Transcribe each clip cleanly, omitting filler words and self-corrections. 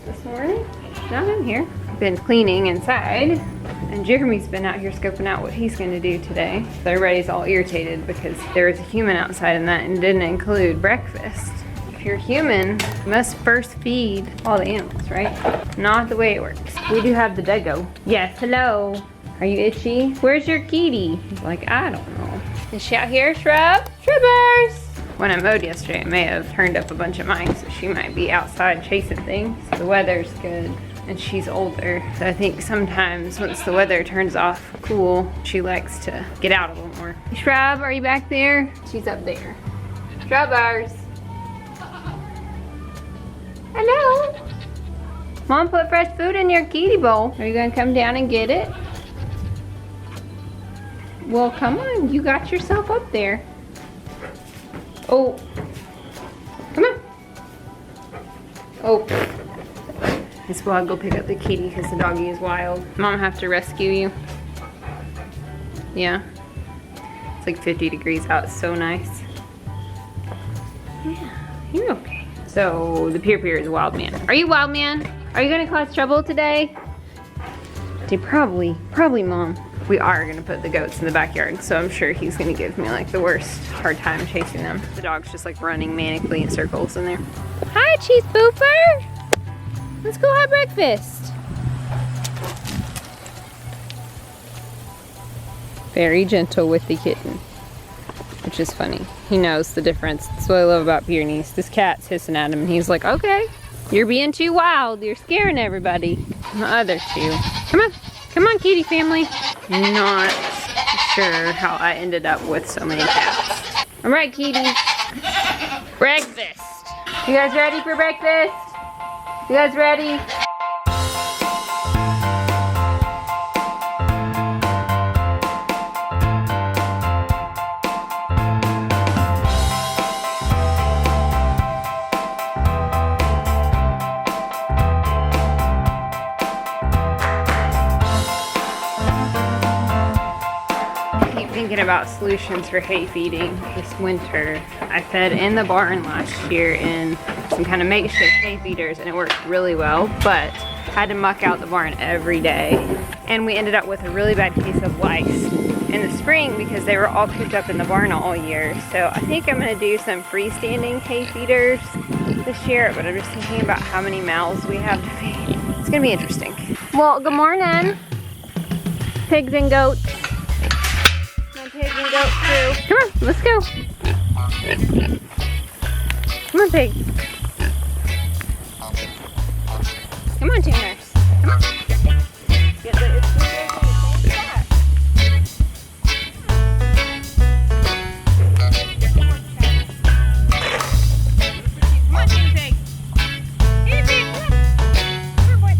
This morning, not in here. Been cleaning inside, and Jeremy's been out here scoping out what he's going to do today. So everybody's all irritated because there was a human outside and that didn't include breakfast. If you're human, you must first feed all the animals, right? Not the way it works. We do have the doggo. Yes, hello. Are you itchy? Where's your kitty? He's like, I don't know. Is she out here, Shrub? Shrubbers! When I mowed yesterday, I may have turned up a bunch of mice, so she might be outside chasing things. The weather's good, and she's older. So I think sometimes once the weather turns off cool, she likes to get out a little more. Shrub, are you back there? She's up there. Shrubbers. Hello. Mom put fresh food in your kitty bowl. Are you gonna come down and get it? Well, come on, you got yourself up there. Oh, come on. Oh, I guess we'll go pick up the kitty because the doggy is wild. Mom have to rescue you. Yeah, it's like 50 degrees out, it's so nice. Yeah, you're okay. So the Pier is Wild Man. Are you Wild Man? Are you gonna cause trouble today? Probably Mom. We are gonna put the goats in the backyard, so I'm sure he's gonna give me like the worst hard time chasing them. The dog's just like running manically in circles in there. Hi, Cheese Pooper! Let's go have breakfast. Very gentle with the kitten, which is funny. He knows the difference. That's what I love about Pyrenees. This cat's hissing at him and he's like, okay, you're being too wild. You're scaring everybody. The other two. Come on. Come on, kitty family. Not sure how I ended up with so many cats. All right, kitties. Breakfast. You guys ready for breakfast? You guys ready? Thinking about solutions for hay feeding this winter. I fed in the barn last year in some kind of makeshift hay feeders and it worked really well, but I had to muck out the barn every day. And we ended up with a really bad case of lice in the spring because they were all cooped up in the barn all year. So I think I'm gonna do some freestanding hay feeders this year, but I'm just thinking about how many mouths we have to feed. It's gonna be interesting. Well, good morning, pigs and goats. Pig and goat crew. Come on, let's go. Come on, pig. Come on, tuners. Come on. Get the it's in the same spot. Come on, tune pig. Here, pig. Come on, boy.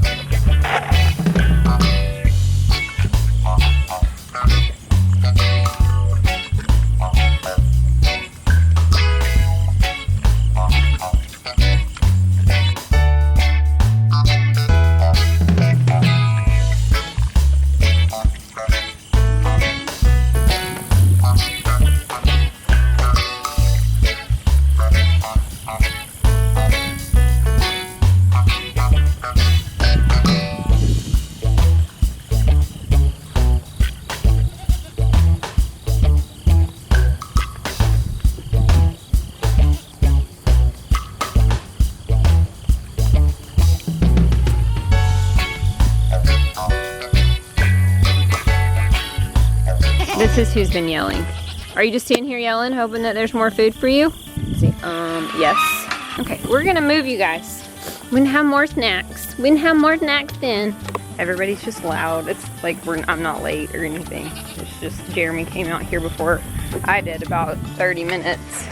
This is who's been yelling. Are you just standing here yelling, hoping that there's more food for you? See, yes. Okay, we're gonna move you guys. We can have more snacks. We can have more snacks then. Everybody's just loud. It's like I'm not late or anything. It's just Jeremy came out here before I did, about 30 minutes.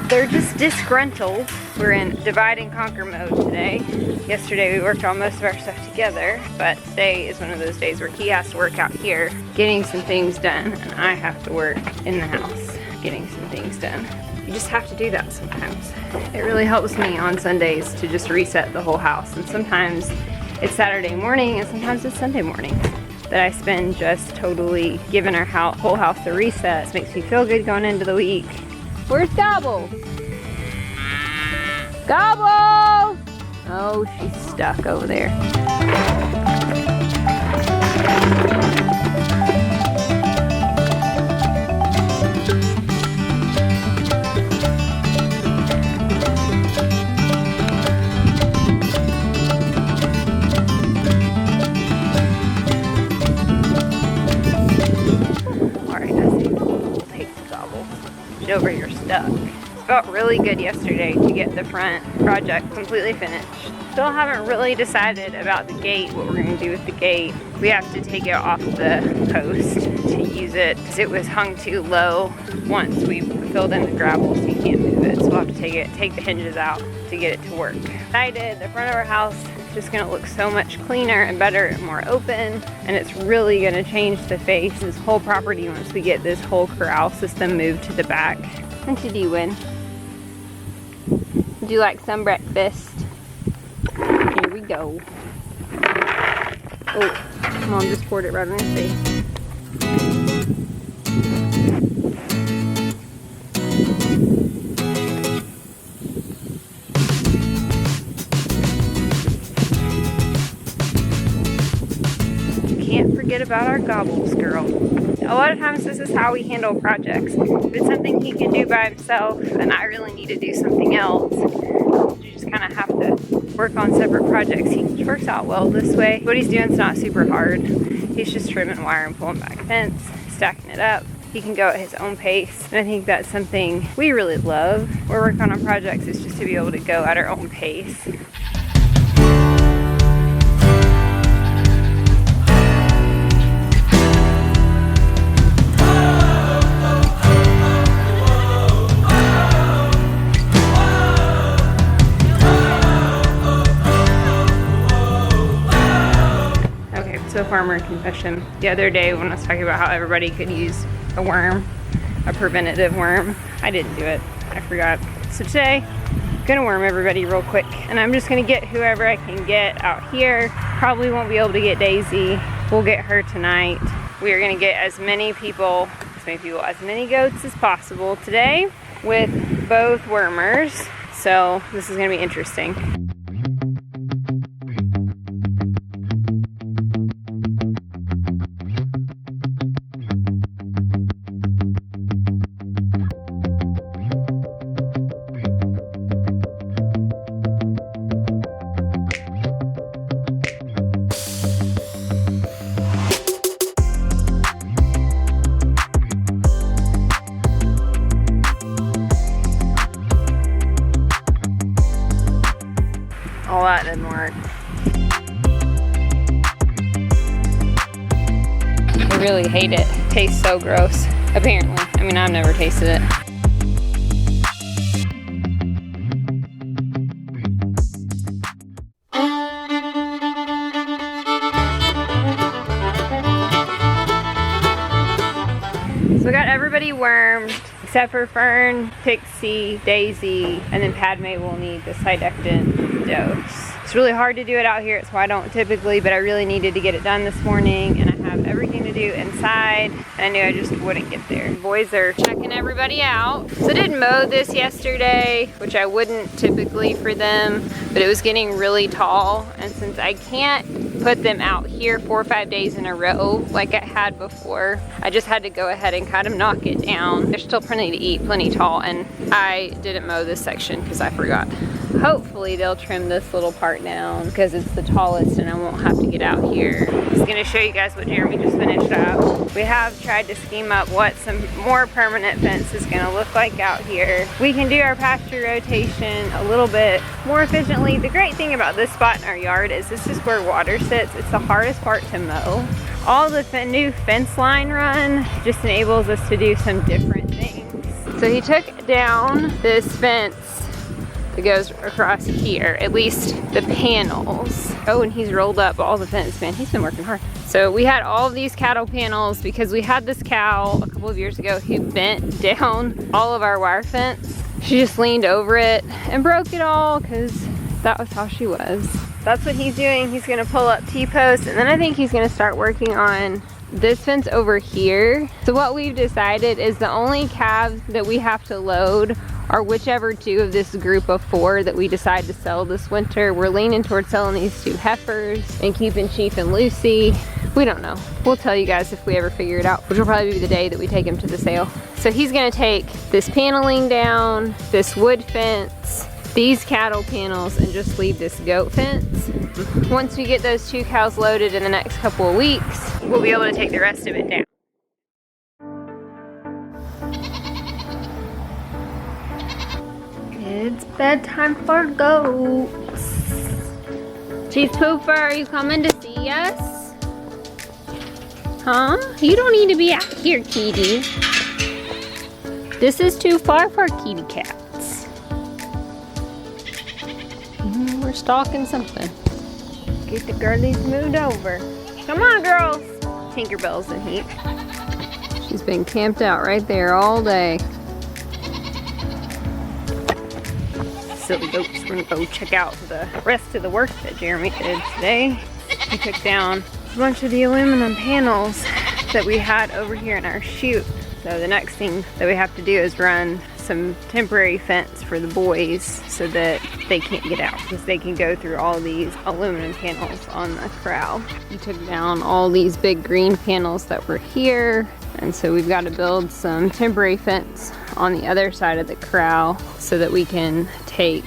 They're just disgruntled. We're in divide and conquer mode today. Yesterday we worked on most of our stuff together, but today is one of those days where he has to work out here, getting some things done, and I have to work in the house. things done. You just have to do that sometimes. It really helps me on Sundays to just reset the whole house. And sometimes it's Saturday morning and sometimes it's Sunday morning that I spend just totally giving our whole house a reset. It makes me feel good going into the week. Where's Gobble? Gobble! Oh, she's stuck over there. Over your stuff. It felt really good yesterday to get the front project completely finished. Still haven't really decided about the gate, what we're going to do with the gate. We have to take it off the post to use it because it was hung too low once we filled in the gravel, so you can't move it. So we'll have to take the hinges out to get it to work. Excited. The front of our house is just going to look so much cleaner and better and more open, and it's really going to change the face of this whole property once we get this whole corral system moved to the back. What you doing? Would you like some breakfast? Here we go. Oh, Mom just poured it right in his face. Can't forget about our gobbles, girl. A lot of times this is how we handle projects. If it's something he can do by himself and I really need to do something else, you just kind of have to work on separate projects. He works out well this way. What he's doing is not super hard. He's just trimming wire and pulling back fence, stacking it up. He can go at his own pace, and I think that's something we really love. We're working on projects is just to be able to go at our own pace. So farmer confession. The other day when I was talking about how everybody could use a worm, a preventative worm, I didn't do it. I forgot. So today, I'm gonna worm everybody real quick. And I'm just gonna get whoever I can get out here. Probably won't be able to get Daisy. We'll get her tonight. We are gonna get as many goats as possible today with both wormers. So this is gonna be interesting. All that didn't work. I really hate it. It tastes so gross. Apparently. I mean, I've never tasted it. So we got everybody wormed, except for Fern, Pixie, Daisy, and then Padme will need the Sidectin dose. It's really hard to do it out here. It's why I don't typically, but I really needed to get it done this morning, and I have everything to do inside, and I knew I just wouldn't get there. The boys are checking everybody out. So I did mow this yesterday, which I wouldn't typically for them, but it was getting really tall, and since I can't put them out here 4 or 5 days in a row like I had before, I just had to go ahead and kind of knock it down. There's still plenty to eat, plenty tall, and I didn't mow this section because I forgot. Hopefully they'll trim this little part down because it's the tallest and I won't have to get out here. Just gonna show you guys what Jeremy just finished up. We have tried to scheme up what some more permanent fence is gonna look like out here. We can do our pasture rotation a little bit more efficiently. The great thing about this spot in our yard is this is where water sits. It's the hardest part to mow. All the new fence line run just enables us to do some different things. So he took down this fence that goes across here, at least the panels. Oh, and he's rolled up all the fence, man. He's been working hard. So we had all of these cattle panels because we had this cow a couple of years ago who bent down all of our wire fence. She just leaned over it and broke it all because that was how she was. That's what he's doing. He's gonna pull up T-posts, and then I think he's gonna start working on this fence over here. So what we've decided is the only calves that we have to load are whichever two of this group of 4 that we decide to sell this winter. We're leaning towards selling these 2 heifers and keeping Chief and Lucy. We don't know. We'll tell you guys if we ever figure it out, which will probably be the day that we take him to the sale. So he's gonna take this paneling down, this wood fence, these cattle panels, and just leave this goat fence. Once we get those 2 cows loaded in the next couple of weeks, we'll be able to take the rest of it down. It's bedtime for goats. Cheese Pooper, are you coming to see us? Huh? You don't need to be out here, kitty. This is too far for kitty cats. We're stalking something. Get the girlies moved over. Come on, girls. Tinkerbell's in heat. She's been camped out right there all day. Silly goats. We're gonna go check out the rest of the work that Jeremy did today. He took down a bunch of the aluminum panels that we had over here in our chute. So the next thing that we have to do is run some temporary fence for the boys so that they can't get out, because they can go through all these aluminum panels on the corral. He took down all these big green panels that were here, and so we've got to build some temporary fence on the other side of the corral so that we can take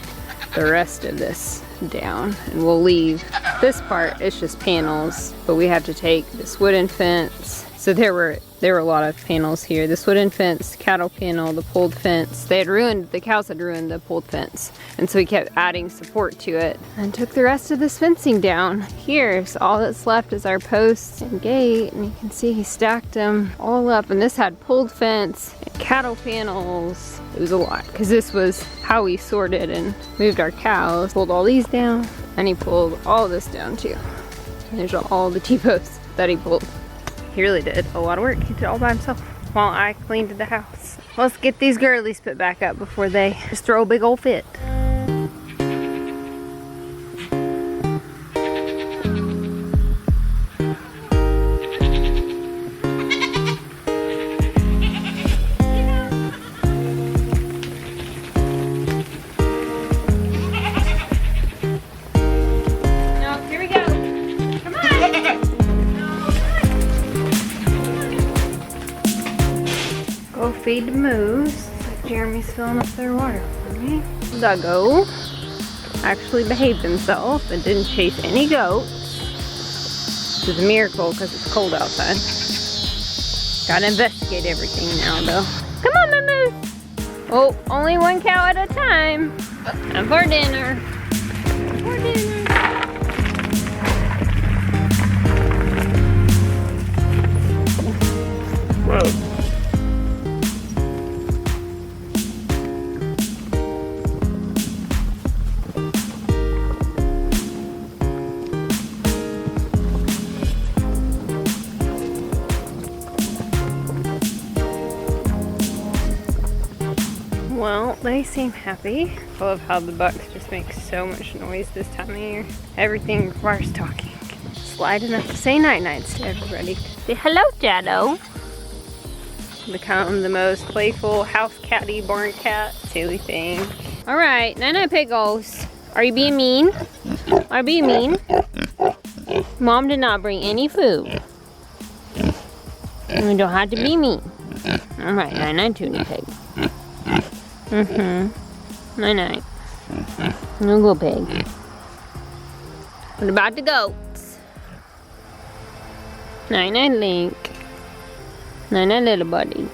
the rest of this down, and we'll leave this part. It's just panels, but we have to take this wooden fence. So there were a lot of panels here. This wooden fence, cattle panel, the pulled fence. The cows had ruined the pulled fence. And so we kept adding support to it and took the rest of this fencing down here. So all that's left is our posts and gate. And you can see he stacked them all up. And this had pulled fence and cattle panels. It was a lot, because this was how we sorted and moved our cows. Pulled all these down, and he pulled all this down too. And there's all the T-posts that he pulled. He really did a lot of work. He did it all by himself while I cleaned the house. Let's get these girlies put back up before they just throw a big old fit. Feed the moose. Like Jeremy's filling up their water for me. Duggo actually behaved himself and didn't chase any goats. Which is a miracle because it's cold outside. Gotta investigate everything now though. Come on, my moose! Oh, only 1 cow at a time. And for dinner. For dinner. Whoa. Well, they seem happy. I love how the bucks just make so much noise this time of year. Everything requires talking. Slide enough to say night-nights to everybody. Say hello, Jado. Become the most playful house catty barn cat. Silly thing. Alright, night-night pickles. Are you being mean? Are you being mean? Mom did not bring any food. You don't have to be mean. Alright, night-night tuny pig. Night-night. No go pig. What about the goats? Night-night Link. Night-night little buddy.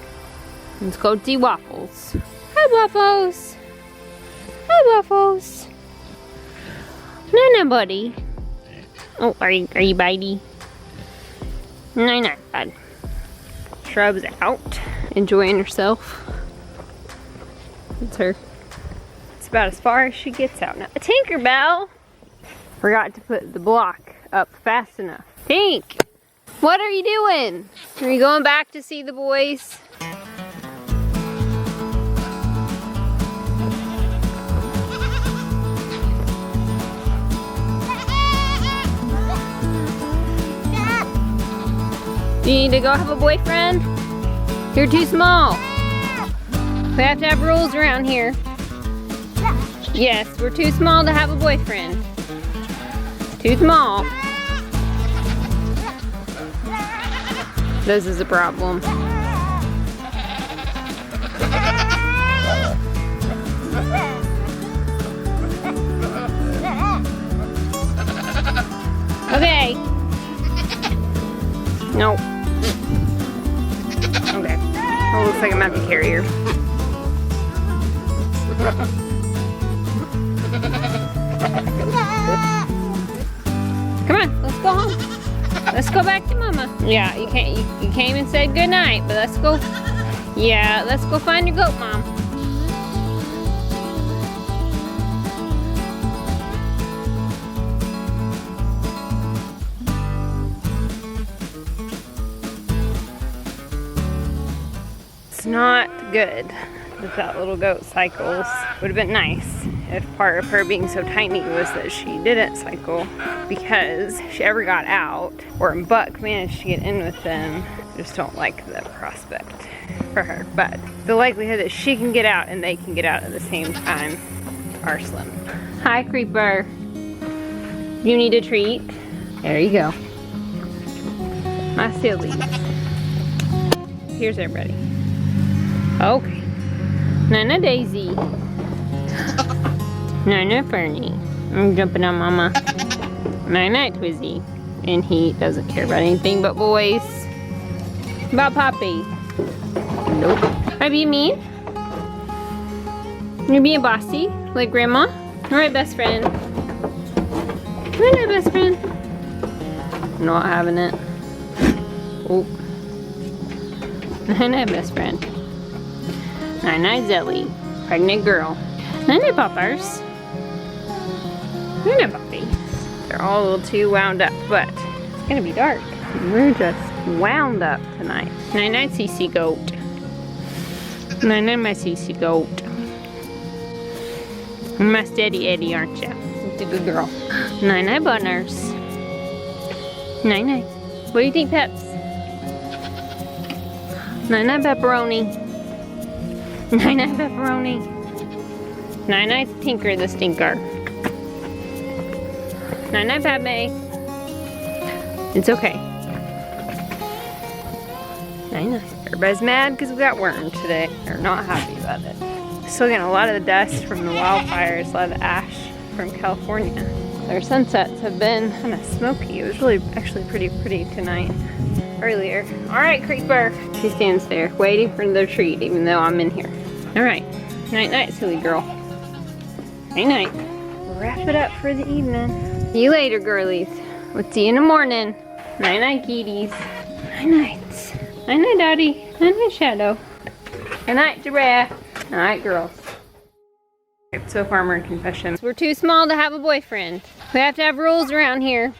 Let's go see Waffles. Hi Waffles. Hi Waffles. Night-night buddy. Oh, are you bitey? Night-night bud. Shrub's out, enjoying herself. It's her. It's about as far as she gets out now. Tinkerbell! Forgot to put the block up fast enough. Tink! What are you doing? Are you going back to see the boys? Do you need to go have a boyfriend? You're too small. We have to have rules around here. Yes, we're too small to have a boyfriend. Too small. This is a problem. Okay. No. Okay. Oh, looks like I'm at the carrier. Come on, let's go home. Let's go back to Mama. Yeah, you came and said good night, but let's go. Yeah, let's go find your goat mom. It's not good that little goat cycles. Would have been nice if part of her being so tiny was that she didn't cycle, because if she ever got out or Buck managed to get in with them, I just don't like the prospect for her. But the likelihood that she can get out and they can get out at the same time are slim. Hi, Creeper. You need a treat? There you go. My sillies. Here's everybody. Okay. Nana Daisy. Nana Fernie. I'm jumping on Mama. Night Twizzy. And he doesn't care about anything but boys. About Poppy. Nope. Are you mean? You're being bossy, like Grandma? Alright, best friend. Alright, best friend. Not having it. Oh. Night, best friend. Night, Zelly. Pregnant girl. Night, Poppers. Night, Poppy. They're all a little too wound up, but it's gonna be dark. We're just wound up tonight. Night, CC goat. Night, my CC goat. You're my steady Eddie, aren't you? You're a good girl. Night, Bunners. Night. What do you think, Peps? Night, Pepperoni. Night, Pepperoni. Night, Tinker the Stinker. Night, Padme. It's okay. Night. Everybody's mad because we got wormed today. They're not happy about it. Still getting a lot of the dust from the wildfires, a lot of the ash from California. Their sunsets have been kind of smoky. It was really actually pretty tonight. Earlier. Alright, Creeper. She stands there waiting for the treat even though I'm in here. Alright. Night, silly girl. Night. We'll wrap it up for the evening. See you later, girlies. We'll see you in the morning. Night, kitties. Night. Night, Daddy. Night, Shadow. Night, Giraffe. Night, girls. So far, we're in confession. We're too small to have a boyfriend. We have to have rules around here.